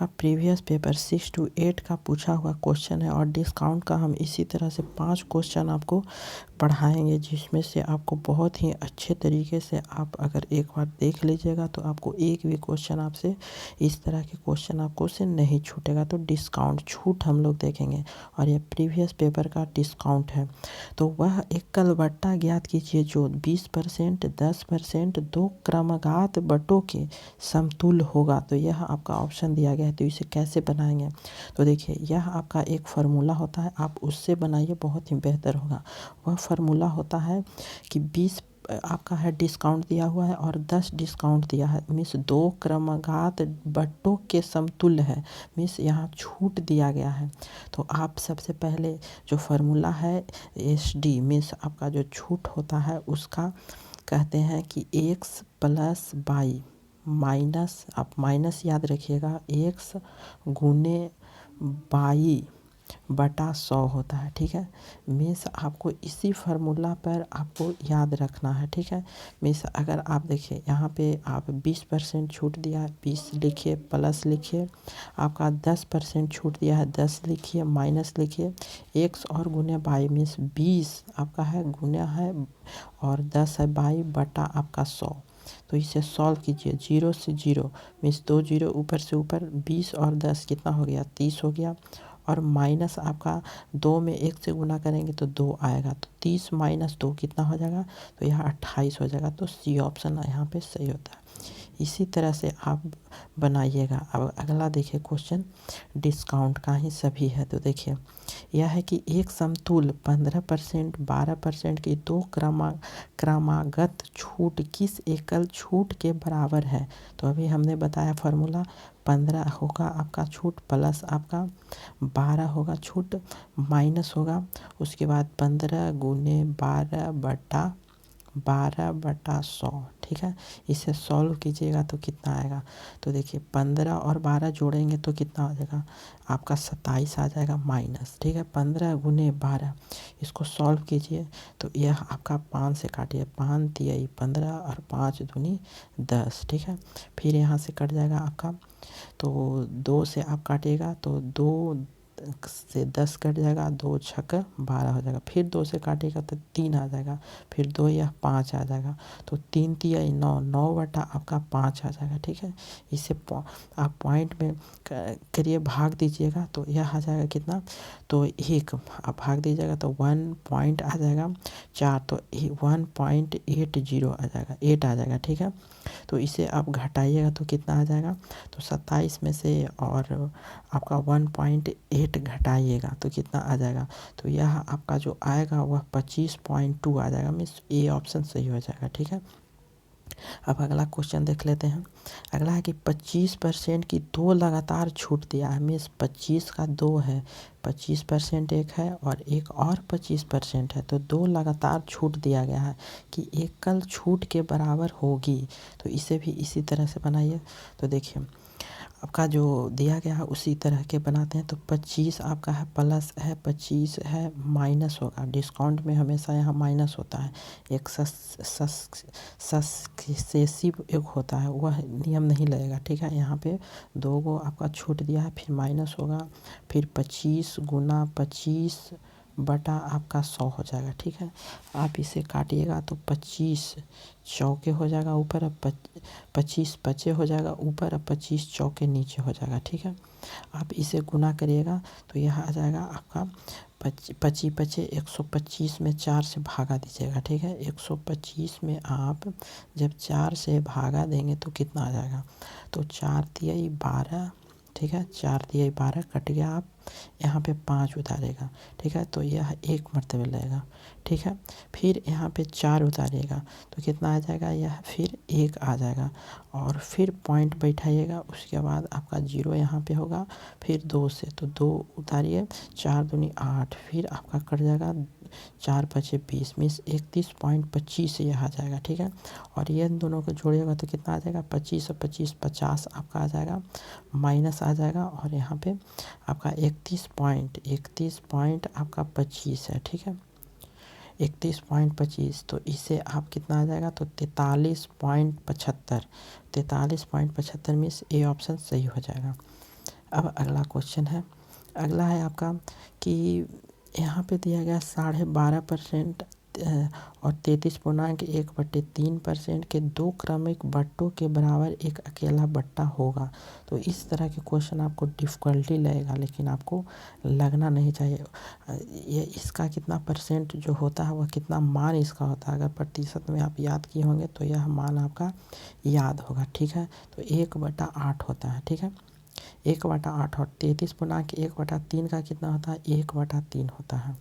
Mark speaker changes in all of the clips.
Speaker 1: आपका previous paper 6 to 8 का पूछा हुआ क्वेश्चन है और डिस्काउंट का हम इसी तरह से 5 क्वेश्चन आपको पढ़ाएंगे, जिसमें से आपको बहुत ही अच्छे तरीके से आप अगर एक बार देख लीजिएगा तो आपको एक भी क्वेश्चन आपसे इस तरह के क्वेश्चन आपको से नहीं छूटेगा। तो डिस्काउंट छूट हम लोग देखेंगे और यह प्रीवियस पेपर का डिस्काउंट है। तो वह एकल बट्टा ज्ञात कीजिए जो 20%, 10%, दो क्रमागत बटों के समतुल्य होगा। तो यह आपका ऑप्शन दिया गया है। तो इसे कैसे बनाएंगे? तो देखिए, यह आपका एक फार्मूला होता है, आप उससे बनाइए, बहुत ही बेहतर होगा। वह फार्मूला होता है कि 20 आपका है डिस्काउंट दिया हुआ है और 10 डिस्काउंट दिया है, मीन्स दो क्रमागत बट्टों के समतुल्य है, मीन्स यहाँ छूट दिया गया है। तो आप सबसे पहले जो फार्मूला है SD मीन्स आपका जो छूट होता है उसका कहते हैं कि x प्लस वाई माइनस, आप माइनस याद रखिएगा, x गुने वाई बटा 100 होता है। ठीक है, मीन्स आपको इसी फार्मूला पर आपको याद रखना है। ठीक है, मीन्स अगर आप देखिए यहाँ पे आप 20% छूट दिया है, 20 लिखिए, प्लस लिखिए, आपका 10% छूट दिया है, 10 लिखिए, माइनस लिखिए, x और गुने बाई मीन्स 20 आपका है गुना है और 10 है बाई बटा आपका 100। तो इसे सॉल्व कीजिए, 0 से 0 मीन्स 2 0 ऊपर से ऊपर, 20 और 10 कितना हो गया, 30 हो गया, और माइनस आपका 2 में 1 से गुना करेंगे तो 2 आएगा, तो 30 माइनस 2 कितना हो जाएगा, तो यह 28 हो जाएगा। तो सी ऑप्शन यहाँ पे सही होता है। इसी तरह से आप बनाइएगा। अब अगला देखिए क्वेश्चन, डिस्काउंट का ही सभी है। तो देखिए यह है कि एक समतुल्य 15%, 12% की दो क्रमागत छूट किस एकल छूट के बराबर है? तो अभी हमने बताया फार्मूला, 15 होगा आपका छूट, प्लस आपका 12 होगा छूट, माइनस होगा उसके बाद 15 गुने 12/100। ठीक है, इसे सॉल्व कीजिएगा तो कितना आएगा? तो देखिए 15 और 12 जोड़ेंगे तो कितना हो जाएगा आपका 27 आ जाएगा माइनस। ठीक है, 15 गुने 12, इसको सॉल्व कीजिए तो यह आपका 5 से काटिए, 5 तियाई 15 और 5 दूनी 10। ठीक है, फिर यहाँ से कट जाएगा आपका, तो 2 से आप काटिएगा तो 2 से 10 कट जाएगा, 2 छक्का 12 हो जाएगा, फिर 2 से काटिएगा तो 3 आ जाएगा, फिर 2 या 5 आ जाएगा, तो 3 तिया 9, 9 बटा आपका 5 आ जाएगा। ठीक है, इसे आप पॉइंट में करिए, भाग दीजिएगा तो यह आ जाएगा कितना, तो 1 आप भाग दीजिएगा तो 1 पॉइंट आ जाएगा 4, तो 1.80 आ जाएगा, 8 आ जाएगा। ठीक है, तो इसे आप घटाइएगा तो कितना आ जाएगा, तो 27 में से और आपका 1.8 घटाइएगा तो कितना आ जाएगा, तो यह आपका जो आएगा वह 25.2 आ जाएगा, मीन्स ए ऑप्शन सही हो जाएगा। ठीक है, अब अगला क्वेश्चन देख लेते हैं। अगला है कि 25% की दो लगातार छूट दिया है, मीन्स 25 का 2 है, 25% एक है और एक और 25% है, तो दो लगातार छूट दिया गया है कि एकल छूट के बराबर होगी। तो इसे भी इसी तरह से बनाइए। तो देखिए आपका जो दिया गया है उसी तरह के बनाते हैं। तो 25 आपका है प्लस है, 25 है माइनस होगा, डिस्काउंट में हमेशा यहाँ माइनस होता है, एक सक्सेसिव एक होता है, वह नियम नहीं लगेगा। ठीक है, यहाँ पे 2 को आपका छूट दिया है, फिर माइनस होगा, फिर 25 गुना 25 बटा आपका 100 हो जाएगा। ठीक है, आप इसे काटिएगा तो 25 चौके हो जाएगा ऊपर, अब 25 पचे हो जाएगा ऊपर, अब 25 चौके नीचे हो जाएगा। ठीक है, आप इसे गुना करिएगा तो यह आ जाएगा आपका 25 पचे 125 में 4 से भागा दीजिएगा। ठीक है, 125 में आप जब 4 से भागा देंगे तो कितना आ जाएगा, तो 4 तियाई 12। ठीक है, 4 तियाई 12 कट गया, आप यहाँ पे 5 उतारेगा। ठीक है, तो यह एक मरतबे लगेगा। ठीक है, फिर यहाँ पे 4 उतारिएगा तो कितना आ जाएगा, यह फिर 1 आ जाएगा, और फिर पॉइंट बैठाइएगा, उसके बाद आपका 0 यहाँ पे होगा, फिर 2 से, तो 2 उतारिए, 4 दूनी 8, फिर आपका कट जाएगा 4 पचे 20, मीन्स 31.25 यह आ जाएगा। ठीक है, और ये दोनों को जोड़िएगा तो कितना आ जाएगा, 25 और 25 50 आपका आ जाएगा, माइनस आ जाएगा, और यहाँ पे आपका 31 पॉइंट आपका 25 है। ठीक है, 31.25, तो इसे आप कितना आ जाएगा, तो 43.75 मीन्स ए ऑप्शन सही हो जाएगा। अब अगला क्वेश्चन है, अगला है आपका कि यहाँ पे दिया गया 12.5% और 33.1/3% के दो क्रमिक बट्टों के बराबर एक अकेला बट्टा होगा। तो इस तरह के क्वेश्चन आपको डिफ़िकल्टी लगेगा, लेकिन आपको लगना नहीं चाहिए। ये इसका कितना परसेंट जो होता है वह कितना मान इसका होता है, अगर प्रतिशत में आप याद किए होंगे तो यह मान आपका याद होगा, ठीक है। तो 1/8 होता है, ठीक है। 1/8 और 33.1/3 का कितना होता है, 1/3 होता है।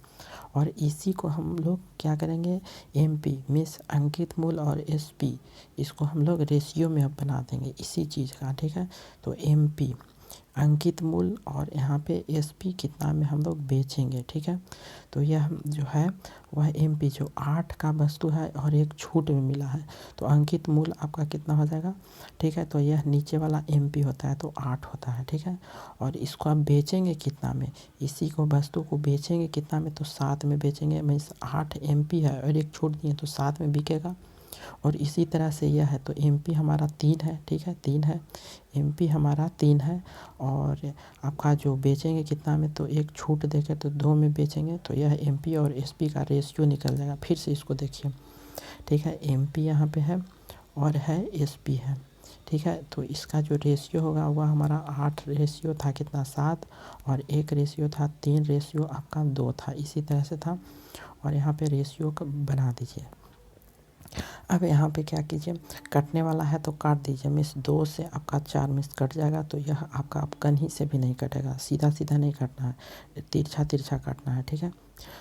Speaker 1: और इसी को हम लोग क्या करेंगे, MP मीन्स अंकित मूल और SP, इसको हम लोग रेशियो में अब बना देंगे इसी चीज़ का, ठीक है। तो MP अंकित मूल और यहाँ पे SP कितना में हम लोग बेचेंगे, ठीक है। तो यह जो है वह MP जो 8 का वस्तु है और एक छूट में मिला है, तो अंकित मूल आपका कितना हो जाएगा, ठीक है। तो यह नीचे वाला MP होता है तो 8 होता है, ठीक है। और इसको आप बेचेंगे कितना में, इसी को वस्तु को बेचेंगे कितना में, तो 7 में बेचेंगे। मीन्स 8 MP है और एक छूट दिए तो 7 में बिकेगा। और इसी तरह से यह है, तो MP हमारा 3 है, ठीक है, 3 है, MP हमारा 3 है। और आपका जो बेचेंगे कितना में, तो एक छूट देकर तो 2 में बेचेंगे, तो यह MP और SP का रेशियो निकल जाएगा। फिर से इसको देखिए, ठीक है, MP यहाँ पे है और है SP है, ठीक है। तो इसका जो रेशियो होगा वह हमारा 8 रेशियो था कितना, 7, और 1 रेशियो था 3 रेशियो आपका 2 था, इसी तरह से था। और यहाँ पे रेशियो का बना दीजिए। अब यहाँ पे क्या कीजिए, कटने वाला है तो काट दीजिए। मिस 2 से आपका 4 मिस कट जाएगा, तो यह आपका अब कहीं से भी नहीं कटेगा, सीधा सीधा नहीं काटना है, तिरछा तिरछा काटना है, ठीक है।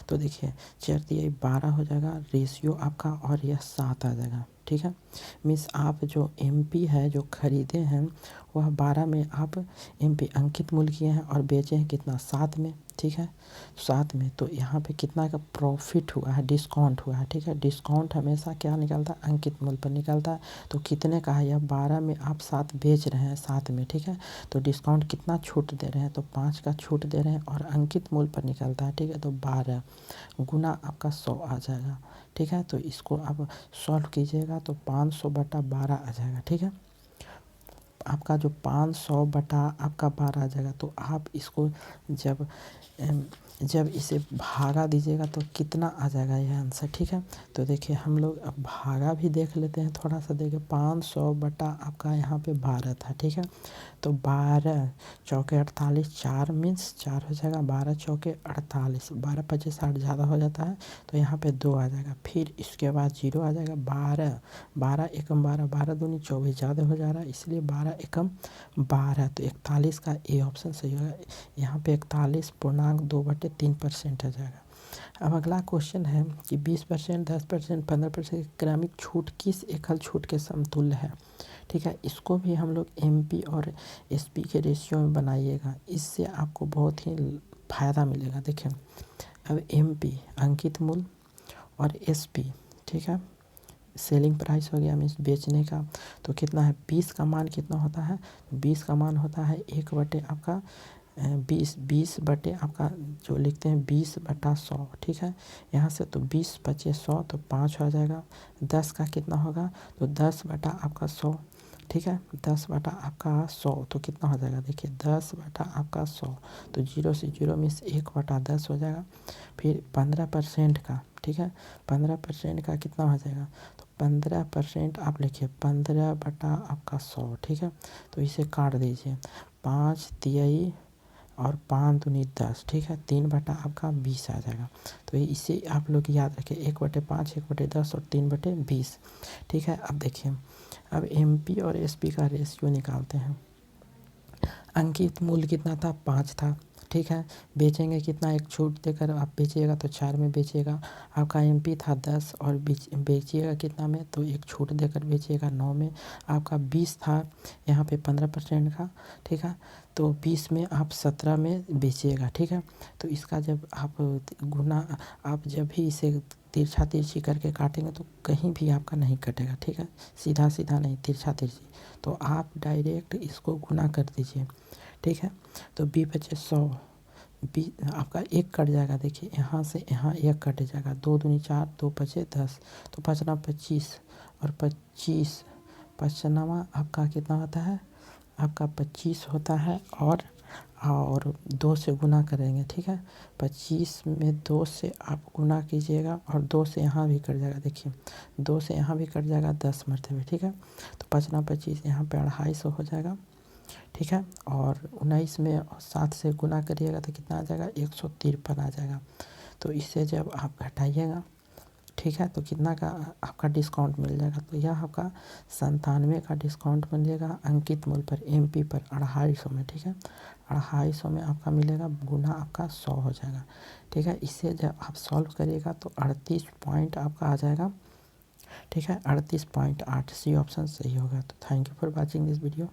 Speaker 1: तो देखिए 4 दिए 12 हो जाएगा रेशियो आपका, और यह 7 आ जाएगा, ठीक है। मिस आप जो MP है जो खरीदे हैं वह 12 में आप MP अंकित मूल्य किए हैं और बेचे हैं कितना, 7 में, ठीक है, 7 में। तो यहाँ पे कितना का प्रॉफिट हुआ है, डिस्काउंट हुआ है, ठीक है। डिस्काउंट हमेशा क्या निकलता है, अंकित मूल्य पर निकलता है। तो कितने का है, यह 12 में आप 7 बेच रहे हैं, 7 में, ठीक है। तो डिस्काउंट कितना छूट दे रहे हैं, तो 5 का छूट दे रहे हैं और अंकित मूल्य पर निकलता है, ठीक है। तो 12 गुना आपका 100 आ जाएगा, ठीक है। तो इसको आप सॉल्व कीजिएगा तो 500/12 आ जाएगा, ठीक है। आपका जो 500 आपका 12 आ जाएगा। तो आप इसको जब इसे भागा दीजिएगा तो कितना आ जाएगा यह आंसर, ठीक है। तो देखिए हम लोग अब भागा भी देख लेते हैं थोड़ा सा। देखिए 500 आपका यहाँ पे 12 था, ठीक है। तो 12 चौके 48, 4 मीन्स 4 हो जाएगा, 12 चौके 48, 12 पचे 60 ज़्यादा हो जाता है, तो यहाँ पे 2 आ जाएगा। फिर इसके बाद 0 आ जाएगा, 12 12 एकम 12, 12 दूनी 24 ज़्यादा हो जा रहा है, इसलिए 12 एकम 12, तो 41 का ए ऑप्शन सही होगा। यहाँ पे 41.2/3% आ जाएगा। अब अगला क्वेश्चन है कि 20%, 10%, 15% क्रमिक छूट किस एकल छूट के समतुल्य है, ठीक है। इसको भी हम लोग MP और SP के रेशियो में बनाइएगा, इससे आपको बहुत ही फ़ायदा मिलेगा। देखिए अब MP अंकित मूल्य और SP, ठीक है, सेलिंग प्राइस हो गया मीन्स बेचने का, तो कितना है, 20 का मान कितना होता है, 20 का मान होता है 1 आपका 20 बटे आपका जो लिखते हैं 20/100, ठीक है। यहाँ से तो 20 पचे 100 तो 5 हो जाएगा। 10 का कितना होगा, तो 10 बटा आपका 100, ठीक है, 10 बटा आपका 100 तो कितना हो जाएगा, देखिए 10 बटा आपका 100, तो 0 से 0 मीन्स 1/10 हो जाएगा। फिर 15% का, ठीक है, 15% का कितना हो जाएगा, तो 15% आप लिखिए 15 बटा आपका 100, ठीक है। तो इसे काट दीजिए, 5 तिहाई और 5 दूनी 10, ठीक है, 3 बटा आपका 20 आ जाएगा। तो इसे आप लोग याद रखें, 1/5, 1/10 और 3/20, ठीक है। अब देखिए अब MP और SP का रेशियो निकालते हैं। अंकित मूल्य कितना था, 5 था, ठीक है। बेचेंगे कितना, एक छूट देकर आप बेचिएगा तो 4 में बेचिएगा। आपका MP था 10 और बेचिएगा कितना में, तो एक छूट देकर बेचिएगा 9 में। आपका 20 था यहाँ पे 15% का, ठीक है, तो 20 में आप 17 में बेचिएगा, ठीक है। तो इसका जब आप गुना, आप जब भी इसे तिरछा तिरछी करके काटेंगे तो कहीं भी आपका नहीं कटेगा, ठीक है, सीधा सीधा नहीं, तिरछा तिरछी। तो आप डायरेक्ट इसको गुना कर दीजिए, ठीक है। तो 20 पचे 100, आपका 1 कट जाएगा, देखिए यहाँ से यहाँ 1 कट जाएगा, 2 दूनी 4, 2 पचे 10, तो 5 ना 25 और 25 55 आपका कितना होता है, आपका 25 होता है। और और 2 से गुना करेंगे, ठीक है। 25 में 2 से आप गुना कीजिएगा और 2 से यहाँ भी कट जाएगा, देखिए 2 से यहाँ भी कट जाएगा 10 मरतबे, ठीक है। तो 5×25 यहाँ पे 250 हो जाएगा, ठीक है। और 19 में 7 से गुना करिएगा तो कितना आ जाएगा, 153 आ जाएगा। तो इससे जब आप घटाइएगा, ठीक है, तो कितना का आपका डिस्काउंट मिल जाएगा, तो यह आपका 97 का डिस्काउंट मिलेगा अंकित मूल्य पर MP पर 250 में, ठीक है। 250 में आपका मिलेगा, गुना आपका 100 हो जाएगा, ठीक है। इससे जब आप सॉल्व करिएगा तो 38 पॉइंट आपका आ जाएगा, ठीक है। 38.8 सी ऑप्शन सही होगा। तो thank you for watching this video.